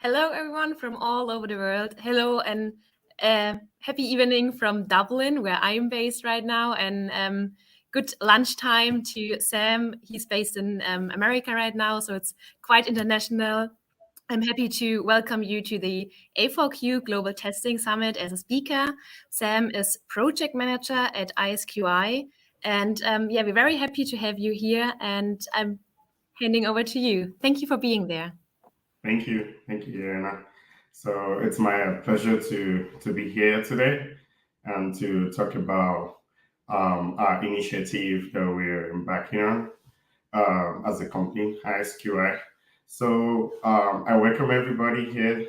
Hello, everyone from all over the world. Hello, and happy evening from Dublin, where I'm based right now. And good lunchtime to Sam. He's based in America right now, so it's quite international. I'm happy to welcome you to the A4Q Global Testing Summit as a speaker. Sam is project manager at iSQI. And we're very happy to have you here. And I'm handing over to you. Thank you for being there. Thank you, Irena. So it's my pleasure to be here today and to talk about our initiative that we're embarking on as a company, iSQI. So I welcome everybody here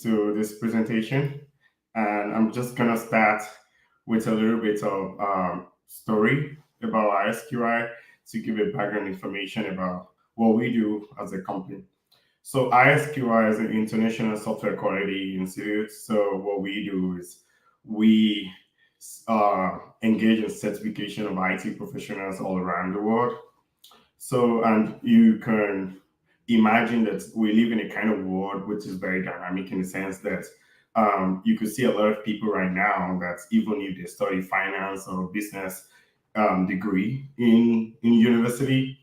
to this presentation, and I'm just gonna start with a little bit of story about iSQI to give a background information about what we do as a company. So iSQI is an international software quality institute. So what we do is we engage in certification of IT professionals all around the world. So and you can imagine that we live in a kind of world which is very dynamic in the sense that you could see a lot of people right now that even if they study finance or business degree in university,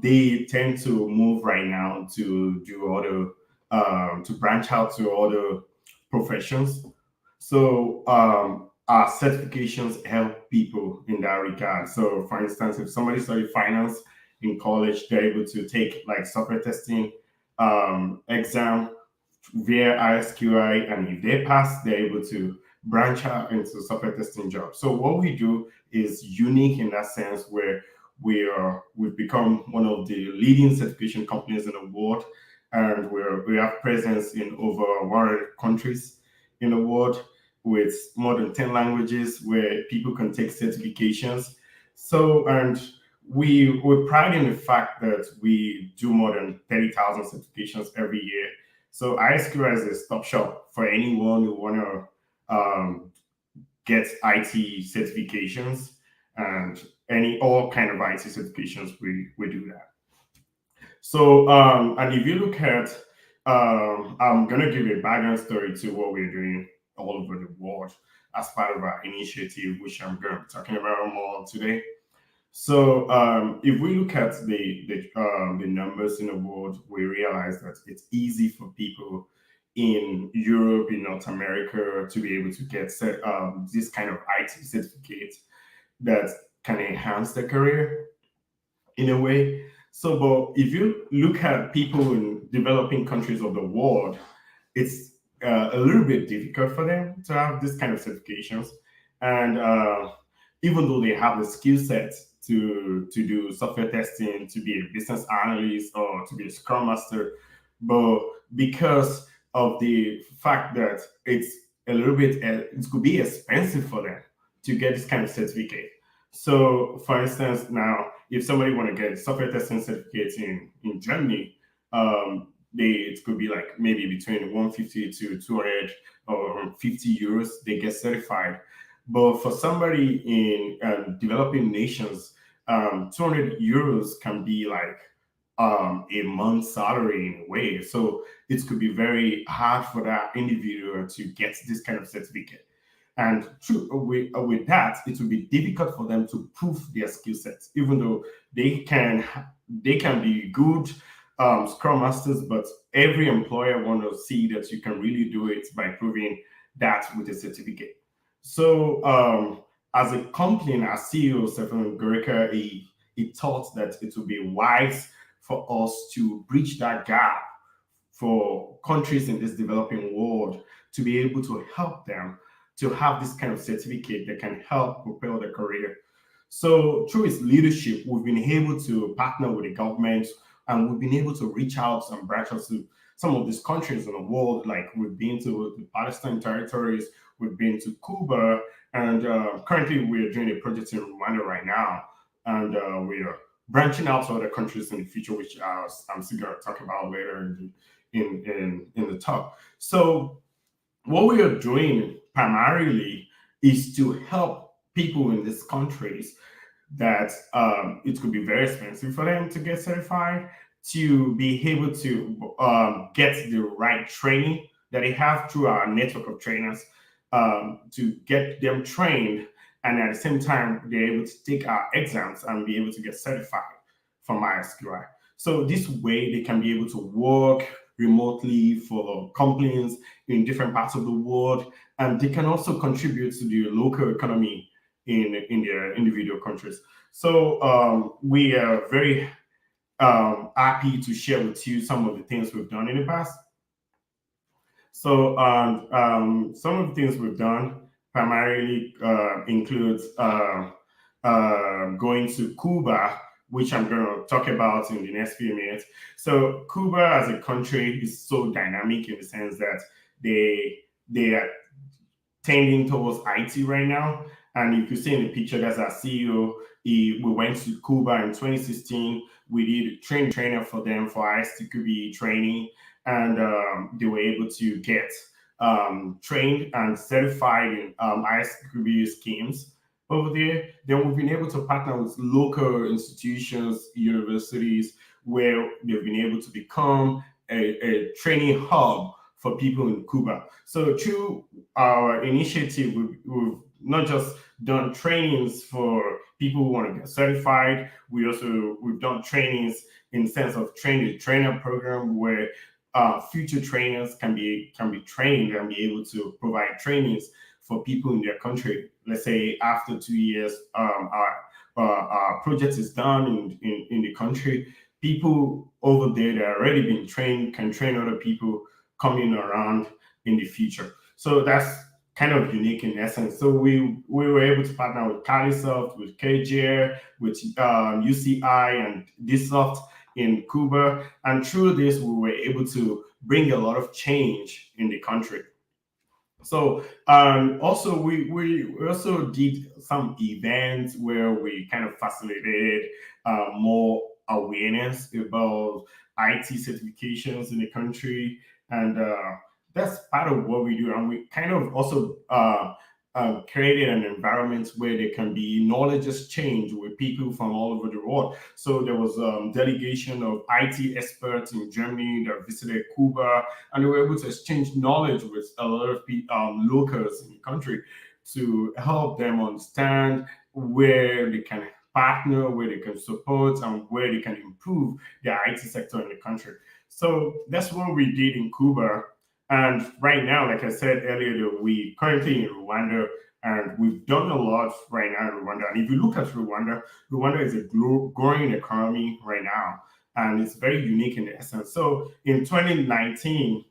they tend to move right now to do other to branch out to other professions. So our certifications help people in that regard. So for instance, if somebody studied finance in college, they're able to take like software testing exam via iSQI, and if they pass, they're able to branch out into software testing jobs. So what we do is unique in that sense, where we've become one of the leading certification companies in the world, and we have presence in over 100 countries in the world with more than 10 languages where people can take certifications. So and we pride in the fact that we do more than 30,000 certifications every year. So iSQL is a stop shop for anyone who want to get IT certifications and any all kind of IT certifications. We do that. So and if you look at I'm gonna give a background story to what we're doing all over the world as part of our initiative, which I'm going to be talking about more today. So if we look at the numbers in the world, we realize that it's easy for people in Europe, in North America, to be able to get this kind of IT certificate that can enhance their career in a way. So, but if you look at people in developing countries of the world, it's a little bit difficult for them to have this kind of certifications. And even though they have the skill set to do software testing, to be a business analyst, or to be a scrum master, but because of the fact that it's a little bit, it could be expensive for them to get this kind of certificate. So, for instance, now if somebody want to get software testing certificates in Germany, it could be like maybe between 150 to 200 or 50 euros. They get certified. But for somebody in developing nations, 200 euros can be like a month's salary in a way. So it could be very hard for that individual to get this kind of certificate. And with that, it will be difficult for them to prove their skill sets, even though they can be good scrum masters, but every employer want to see that you can really do it by proving that with a certificate. So as a company, and our CEO Stephen Gorica, he thought that it would be wise for us to bridge that gap for countries in this developing world to be able to help them to have this kind of certificate that can help propel their career. So through its leadership, we've been able to partner with the government, and we've been able to reach out and branch out to some of these countries in the world. Like we've been to the Palestine territories, we've been to Cuba, and currently we're doing a project in Rwanda right now, and we are branching out to other countries in the future, which I'm still going to talk about later in the talk. So what we are doing primarily is to help people in these countries that it could be very expensive for them to get certified, to be able to get the right training that they have through our network of trainers, to get them trained, and at the same time they're able to take our exams and be able to get certified from iSQI. So this way they can be able to work remotely for companies in different parts of the world, and they can also contribute to the local economy in their individual countries. So we are very happy to share with you some of the things we've done in the past. So some of the things we've done primarily includes going to Cuba, which I'm going to talk about in the next few minutes. So Cuba as a country is so dynamic in the sense that they are tending towards IT right now. And if you see in the picture, that's our CEO. We went to Cuba in 2016. We did a trainer for them for iSQI's training, and they were able to get trained and certified in iSQI's schemes over there. Then we've been able to partner with local institutions, universities, where they've been able to become a training hub for people in Cuba. So through our initiative, we've not just done trainings for people who want to get certified. We've done trainings in the sense of trainer program where future trainers can be trained and be able to provide trainings for people in their country. Let's say after 2 years, our project is done in the country. People over there that already been trained can train other people coming around in the future. So that's kind of unique in essence. So we were able to partner with Calisoft, with KJ, with UCI and DSoft in Cuba. And through this, we were able to bring a lot of change in the country. So also we also did some events where we kind of facilitated more awareness about IT certifications in the country, and that's part of what we do. And we kind of also created an environment where there can be knowledge exchange with people from all over the world. So there was delegation of IT experts in Germany that visited Cuba, and they were able to exchange knowledge with a lot of locals in the country to help them understand where they can partner, where they can support, and where they can improve the IT sector in the country. So that's what we did in Cuba. And right now, like I said earlier, we currently in Rwanda, and we've done a lot right now in Rwanda. And if you look at Rwanda, Rwanda is a growing economy right now, and it's very unique in essence. So in 2019,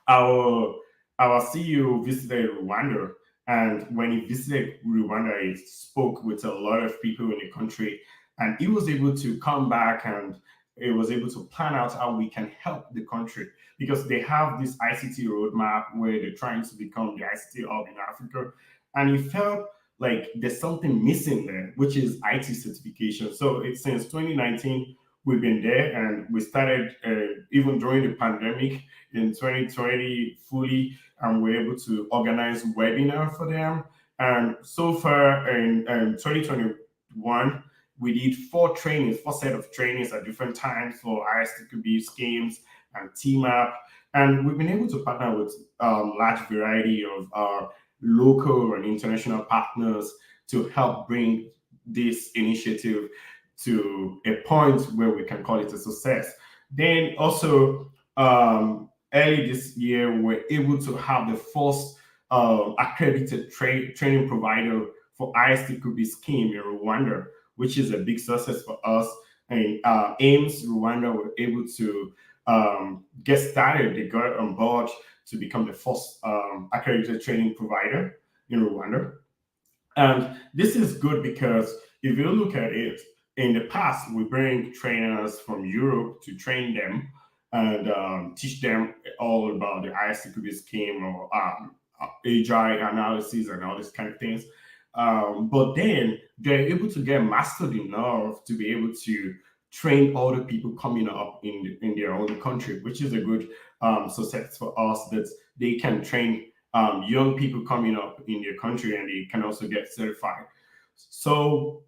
our CEO visited Rwanda, and when he visited Rwanda, he spoke with a lot of people in the country, and he was able to come back and he was able to plan out how we can help the country, because they have this ICT roadmap where they're trying to become the ICT hub in Africa, and he felt like there's something missing there, which is IT certification. So it's since 2019 we've been there, and we started even during the pandemic in 2020 fully, and we're able to organize webinar for them. And so far in 2021, we did four set of trainings at different times for iSQI's schemes and TMAP. And we've been able to partner with large variety of our local and international partners to help bring this initiative to a point where we can call it a success. Then also, early this year, we're able to have the first accredited training provider for iSQI scheme in Rwanda, which is a big success for us. And AIMS Rwanda were able to get started. They got on board to become the first accredited training provider in Rwanda. And this is good because if you look at it, in the past, we bring trainers from Europe to train them and teach them all about the iSQI scheme or agile analysis and all these kind of things. But then they're able to get mastered enough to be able to train other people coming up in their own country, which is a good success for us, that they can train young people coming up in their country and they can also get certified. So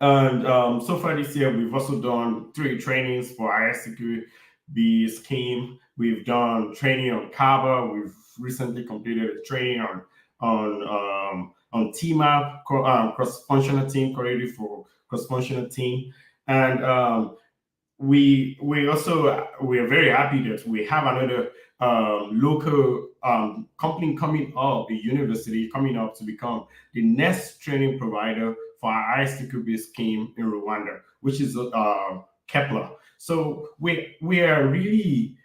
And so far this year, we've also done 3 trainings for iSQI's scheme. We've done training on Cuba. We've recently completed a training on TMAP, cross-functional team, coordinated for cross-functional team. And we are very happy that we have another local company coming up, a university coming up to become the next training provider for our ISTQB scheme in Rwanda, which is Kepler. So we are really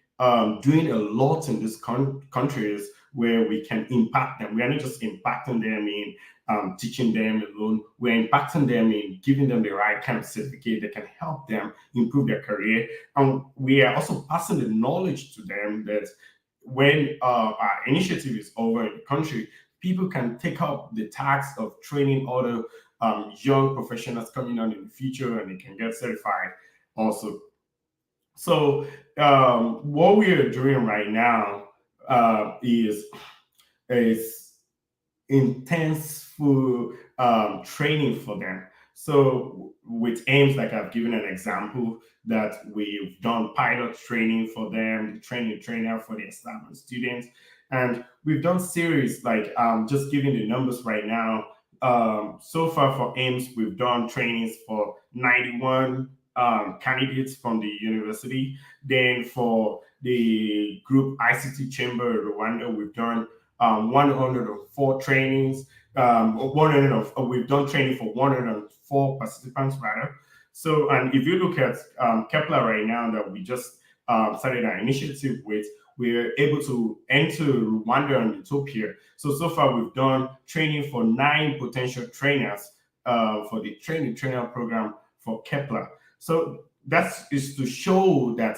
doing a lot in these countries where we can impact them. We are not just impacting them in teaching them alone. We're impacting them in giving them the right kind of certificate that can help them improve their career. And we are also passing the knowledge to them that when our initiative is over in the country, people can take up the task of training other young professionals coming on in the future, and they can get certified also. So what we are doing right now is intenseful training for them. So with aims, like I've given an example, that we've done pilot training for them, the training trainer for the established students, and we've done series like just giving the numbers right now. So far for aims, we've done trainings for 91 candidates from the university. Then for the group ICT Chamber Rwanda, we've done 104 trainings. 100 we've done training for 104 participants rather. So, and if you look at Kepler right now that we just started our initiative with, we're able to enter Rwanda and Ethiopia. So far we've done training for 9 potential trainers for the training trainer program for Kepler. So that is to show that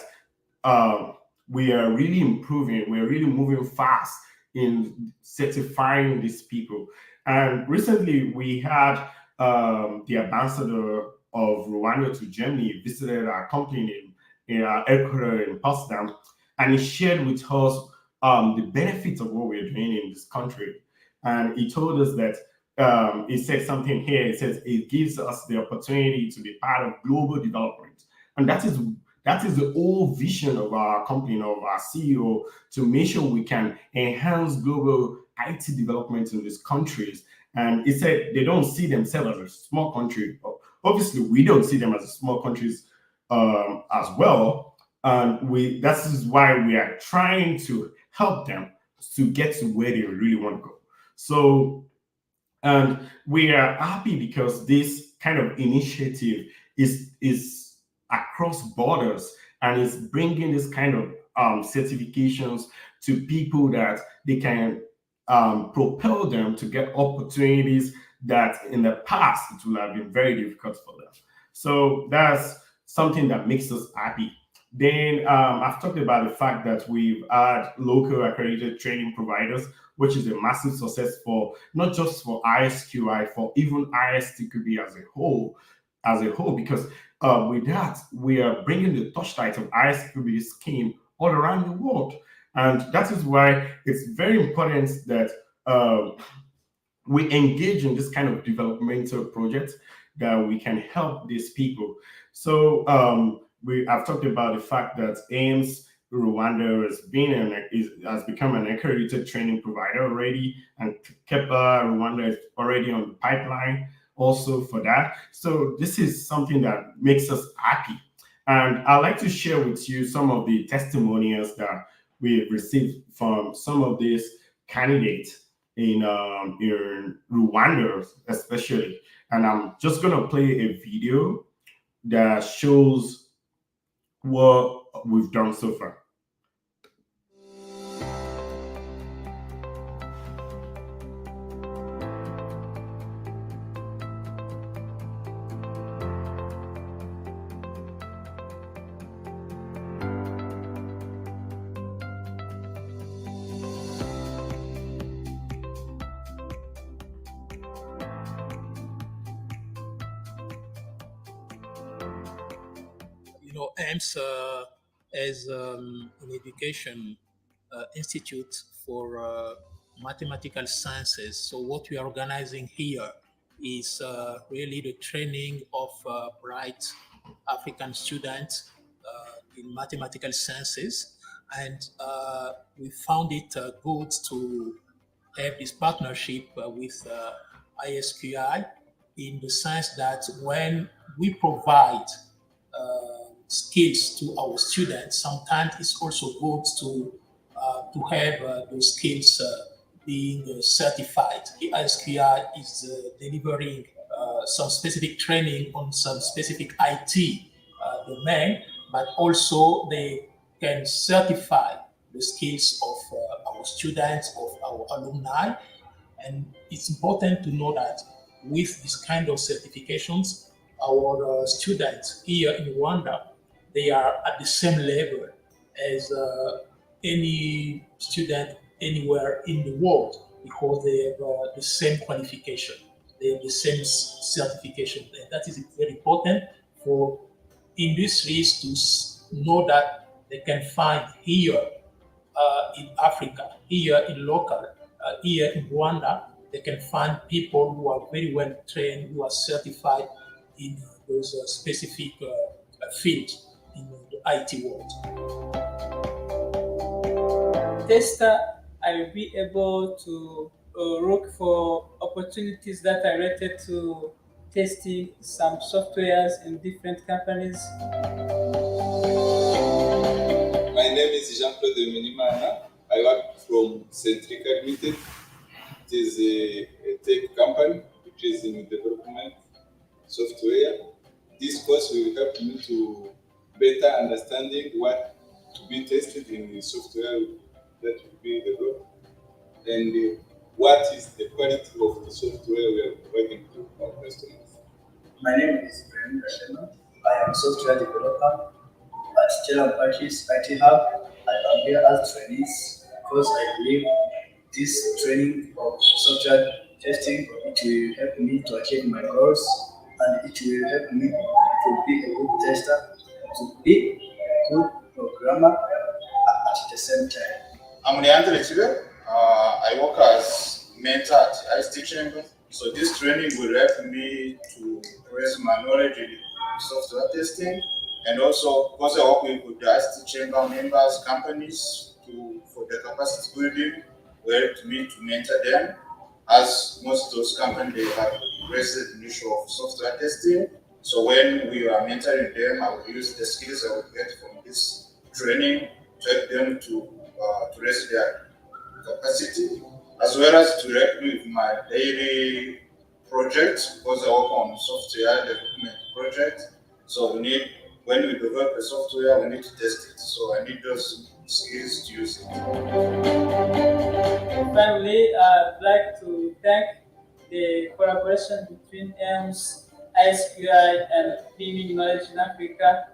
we are really improving, we're really moving fast in certifying these people. And recently we had the ambassador of Rwanda to Germany visited our company in our headquarters in Potsdam, and he shared with us the benefits of what we're doing in this country. And he told us that he said something here. It says it gives us the opportunity to be part of global development, and that is the whole vision of our company, of our CEO, to make sure we can enhance global IT development in these countries. And he said they don't see themselves as a small country. Obviously, we don't see them as small countries as well. And that is why we are trying to help them to get to where they really want to go. So, and we are happy because this kind of initiative is across borders, and it's bringing this kind of certifications to people that they can propel them to get opportunities that in the past it would have been very difficult for them. So that's something that makes us happy. Then I've talked about the fact that we've had local accredited training providers, which is a massive success for not just for iSQI, for even ISTQB as a whole, because with that we are bringing the touchlight of ISQB scheme all around the world, and that is why it's very important that we engage in this kind of developmental project that we can help these people. So I've talked about the fact that AIMS Rwanda has become an accredited training provider already, and Kepler Rwanda is already on the pipeline also for that. So this is something that makes us happy. And I'd like to share with you some of the testimonials that we received from some of these candidates in Rwanda, especially. And I'm just gonna play a video that shows what we've done so far. AIMS as an education institute for mathematical sciences. So what we are organizing here is really the training of bright African students in mathematical sciences. And we found it good to have this partnership with iSQI, in the sense that when we provide skills to our students, sometimes it's also good to have those skills being certified. The iSQI is delivering some specific training on some specific IT domain, but also they can certify the skills of our students, of our alumni. And it's important to know that with this kind of certifications, our students here in Rwanda, they are at the same level as any student anywhere in the world, because they have the same qualification, they have the same certification. And that is very important for industries to know that they can find here in Africa, here in local, here in Rwanda, they can find people who are very well trained, who are certified in those specific fields in the IT world. Tester, I will be able to look for opportunities that are related to testing some softwares in different companies. My name is Jean-Claude Minimana. I work from Centrica Limited. It is a tech company which is in development software. This course will help me to better understanding what to be tested in the software that will be developed, and what is the quality of the software we are providing to our customers. My name is Brian Rashema. I am a software developer at Stellar Parties IT Hub. I am here as trainees because I believe this training of software testing, it will help me to achieve my goals, and it will help me to be a good tester, to be a good programmer at the same time. I'm Leandro Chibe. I work as mentor at IST Chamber. So this training will help me to raise my knowledge in software testing, and also because I work with the IST Chamber members, companies for the capacity building, will help me to mentor them, as most of those companies they have raised the issue of software testing. So when we are mentoring them, I will use the skills I will get from this training to help them to raise their capacity, as well as to help me with my daily project, because I work on software development project. So when we develop the software, we need to test it. So I need those skills to use it. Finally, I'd like to thank the collaboration between EMS, iSQI, and Beaming Knowledge in Africa,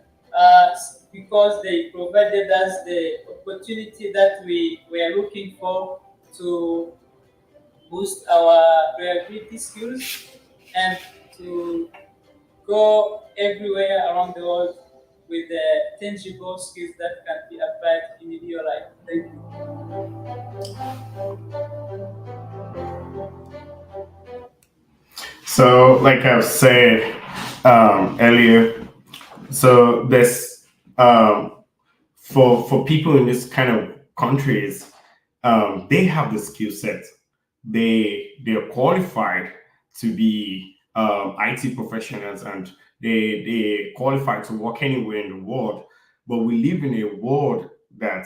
because they provided us the opportunity that we were looking for to boost our reliability skills and to go everywhere around the world with the tangible skills that can be applied in real life. Thank you. So, like I've said earlier, so there's for people in this kind of countries, they have the skill set. They're qualified to be IT professionals, and they qualified to work anywhere in the world. But we live in a world that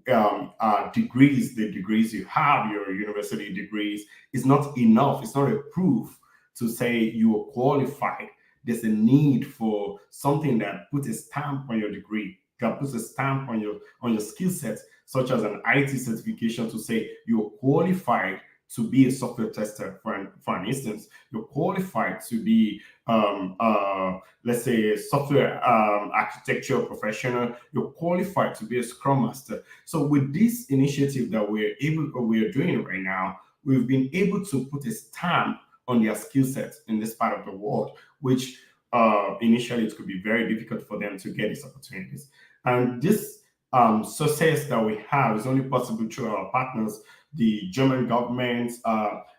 the degrees you have, your university degrees, is not enough. It's not a proof to say you are qualified. There's a need for something that puts a stamp on your degree, that puts a stamp on your skill set, such as an IT certification to say you're qualified to be a software tester. For an instance, you're qualified to be let's say a software architecture professional. You're qualified to be a scrum master. So with this initiative that we're doing right now, we've been able to put a stamp on their skill set in this part of the world, which initially it could be very difficult for them to get these opportunities. And this success that we have is only possible through our partners, the German government,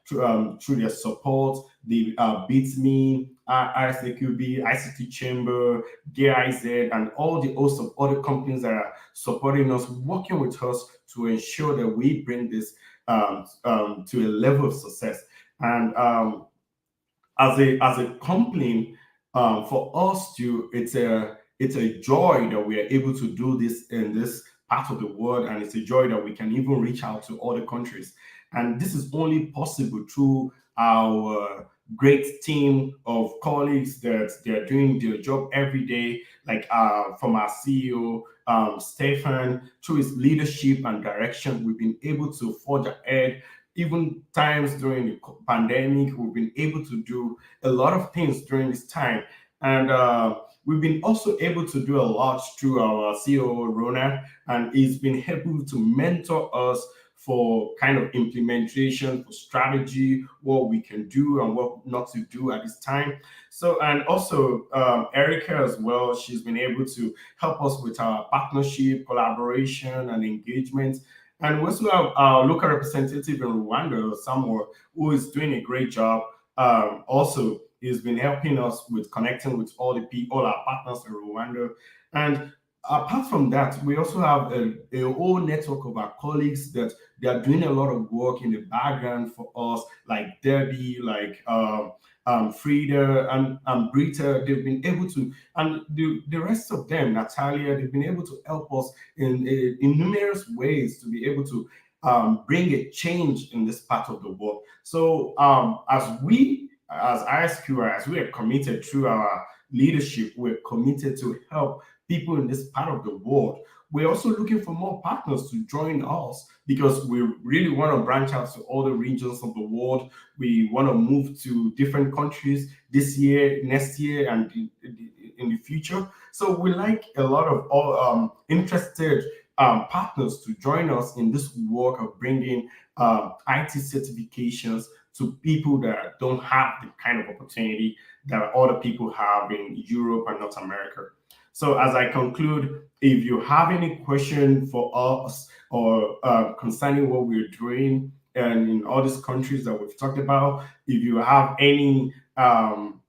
through their support. They Beats Me, RSAQB, ICT Chamber, GIZ, and all the host of other companies that are supporting us, working with us to ensure that we bring this to a level of success. And as a company, for us to, it's a joy that we are able to do this in this part of the world, and it's a joy that we can even reach out to other countries. And this is only possible through our great team of colleagues that they're doing their job every day, like from our CEO, Stefan, through his leadership and direction, we've been able to forge ahead. Even times during the pandemic, we've been able to do a lot of things during this time. And we've been also able to do a lot through our CEO, Rona, and he's been able to mentor us for kind of implementation, for strategy, what we can do and what not to do at this time. So, and also Erica as well, she's been able to help us with our partnership, collaboration, and engagement. And we also have our local representative in Rwanda, Samuel, who is doing a great job. Also, he's been helping us with connecting with all our partners in Rwanda. And apart from that, we also have a whole network of our colleagues that they are doing a lot of work in the background for us, like Debbie, like Frida and Brita. They've been able to, and the rest of them, Natalia, they've been able to help us in numerous ways to be able to bring a change in this part of the world. So as iSQI, as we are committed through our leadership, we're committed to help people in this part of the world. We're also looking for more partners to join us because we really want to branch out to other regions of the world. We want to move to different countries this year, next year, and in the future. So we like a lot of all interested partners to join us in this work of bringing IT certifications to people that don't have the kind of opportunity that other people have in Europe and North America. So as I conclude, if you have any question for us or concerning what we're doing and in all these countries that we've talked about, if you have any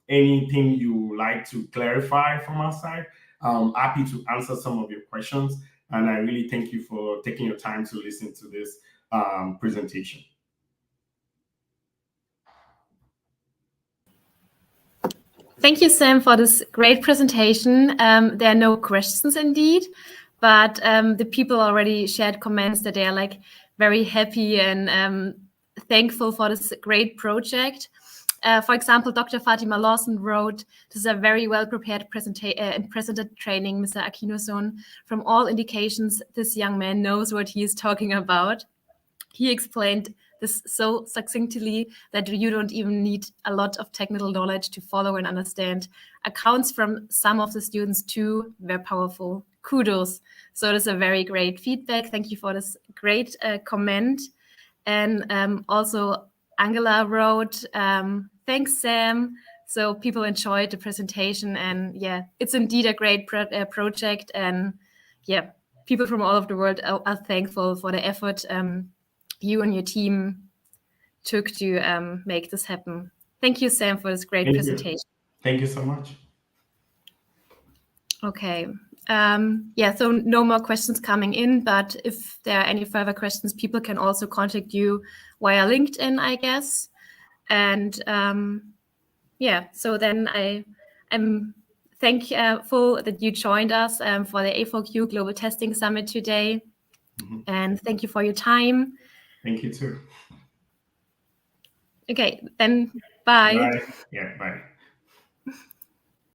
anything you would like to clarify from our side, I'm happy to answer some of your questions. And I really thank you for taking your time to listen to this presentation. Thank you, Sam, for this great presentation. There are no questions indeed, but the people already shared comments that they are like very happy and thankful for this great project. For example, Dr. Fatima Lawson wrote, "This is a very well-prepared and presented training, Mr. Akinosun. From all indications, this young man knows what he is talking about. He explained this so succinctly that you don't even need a lot of technical knowledge to follow and understand. Accounts from some of the students too were powerful. Kudos." So this is a very great feedback. Thank you for this great comment. And also Angela wrote, "Thanks, Sam." So people enjoyed the presentation, and yeah, it's indeed a great project. And yeah, people from all over the world are thankful for the effort you and your team took to make this happen. Thank you, Sam, for this great presentation. Thank you so much. Okay. Yeah, so no more questions coming in, but if there are any further questions, people can also contact you via LinkedIn, I guess. And yeah, so then I'm thankful that you joined us for the A4Q Global Testing Summit today. Mm-hmm. And thank you for your time. Thank you too. Okay, then bye. Bye. Yeah, bye.